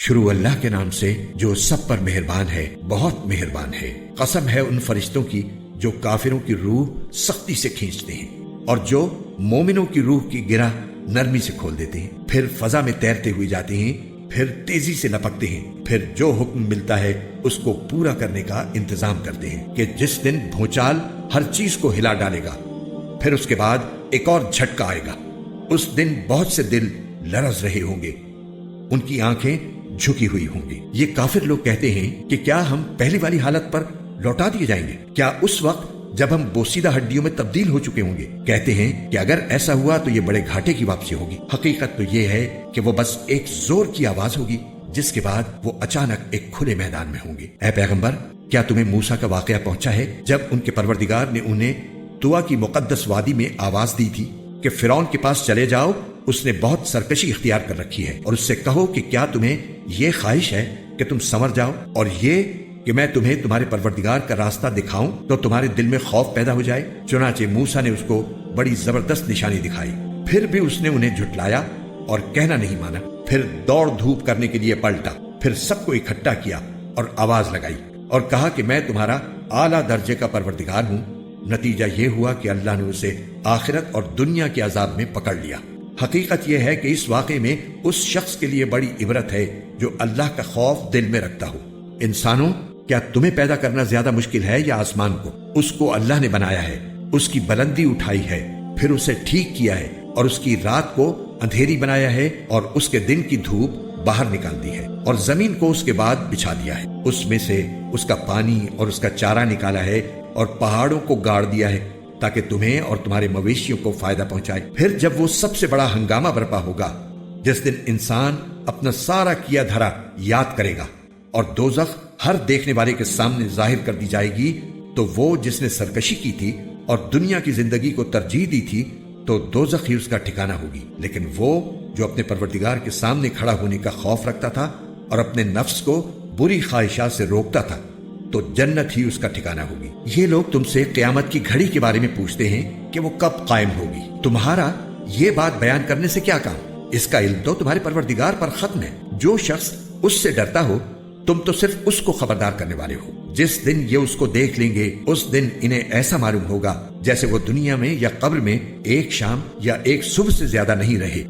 شروع اللہ کے نام سے جو سب پر مہربان ہے، بہت مہربان ہے۔ قسم ہے ان فرشتوں کی جو کافروں کی روح سختی سے کھینچتے ہیں اور جو مومنوں کی روح کی گرہ نرمی سے کھول دیتے ہیں، پھر فضا میں تیرتے ہوئے جاتے ہیں، پھر تیزی سے لپکتے ہیں، پھر جو حکم ملتا ہے اس کو پورا کرنے کا انتظام کرتے ہیں کہ جس دن بھونچال ہر چیز کو ہلا ڈالے گا، پھر اس کے بعد ایک اور جھٹکا آئے گا۔ اس دن بہت سے دل لرز رہے ہوں گے، ان کی آنکھیں جھکی ہوئی ہوں گی۔ یہ کافر لوگ کہتے ہیں کہ کیا ہم پہلی والی حالت پر لوٹا دیے جائیں گے؟ کیا اس وقت جب ہم بوسیدہ ہڈیوں میں تبدیل ہو چکے ہوں گے؟ کہتے ہیں کہ اگر ایسا ہوا تو یہ بڑے گھاٹے کی واپسی ہوگی۔ حقیقت تو یہ ہے کہ وہ بس ایک زور کی آواز ہوگی جس کے بعد وہ اچانک ایک کھلے میدان میں ہوں گے۔ اے پیغمبر، کیا تمہیں موسیٰ کا واقعہ پہنچا ہے جب ان کے پروردگار نے انہیں طوا کی مقدس وادی میں آواز دی تھی کہ فرعون کے پاس چلے جاؤ، اس نے بہت سرکشی اختیار کر رکھی ہے، اور اس سے کہو کہ کیا تمہیں یہ خواہش ہے کہ تم سنور جاؤ، اور یہ کہ میں تمہیں تمہارے پروردگار کا راستہ دکھاؤں تو تمہارے دل میں خوف پیدا ہو جائے۔ چنانچہ موسیٰ نے اس کو بڑی زبردست نشانی دکھائی، پھر بھی اس نے انہیں جھٹلایا اور کہنا نہیں مانا۔ پھر دوڑ دھوپ کرنے کے لیے پلٹا، پھر سب کو اکٹھا کیا اور آواز لگائی اور کہا کہ میں تمہارا اعلیٰ درجے کا پروردگار ہوں۔ نتیجہ یہ ہوا کہ اللہ نے اسے آخرت اور دنیا کے عذاب میں پکڑ لیا۔ حقیقت یہ ہے کہ اس واقعے میں اس شخص کے لیے بڑی عبرت ہے جو اللہ کا خوف دل میں رکھتا ہو۔ انسانوں، کیا تمہیں پیدا کرنا زیادہ مشکل ہے یا آسمان کو؟ اس کو اللہ نے بنایا ہے، اس کی بلندی اٹھائی ہے، پھر اسے ٹھیک کیا ہے، اور اس کی رات کو اندھیری بنایا ہے اور اس کے دن کی دھوپ باہر نکال دی ہے، اور زمین کو اس کے بعد بچھا دیا ہے، اس میں سے اس کا پانی اور اس کا چارہ نکالا ہے، اور پہاڑوں کو گاڑ دیا ہے تاکہ تمہیں اور تمہارے مویشیوں کو فائدہ پہنچائے۔ پھر جب وہ سب سے بڑا ہنگامہ برپا ہوگا جس دن انسان اپنا سارا کیا دھرا یاد کرے گا اور دوزخ ہر دیکھنے والے کے سامنے ظاہر کر دی جائے گی، تو وہ جس نے سرکشی کی تھی اور دنیا کی زندگی کو ترجیح دی تھی تو دوزخ ہی اس کا ٹھکانہ ہوگی، لیکن وہ جو اپنے پروردگار کے سامنے کھڑا ہونے کا خوف رکھتا تھا اور اپنے نفس کو بری خواہشات سے روکتا تھا تو جنت ہی اس کا ٹھکانہ ہوگی۔ یہ لوگ تم سے قیامت کی گھڑی کے بارے میں پوچھتے ہیں کہ وہ کب قائم ہوگی۔ تمہارا یہ بات بیان کرنے سے کیا کام؟ اس کا علم تو تمہارے پروردگار پر ختم ہے۔ جو شخص اس سے ڈرتا ہو تم تو صرف اس کو خبردار کرنے والے ہو۔ جس دن یہ اس کو دیکھ لیں گے اس دن انہیں ایسا معلوم ہوگا جیسے وہ دنیا میں یا قبر میں ایک شام یا ایک صبح سے زیادہ نہیں رہے۔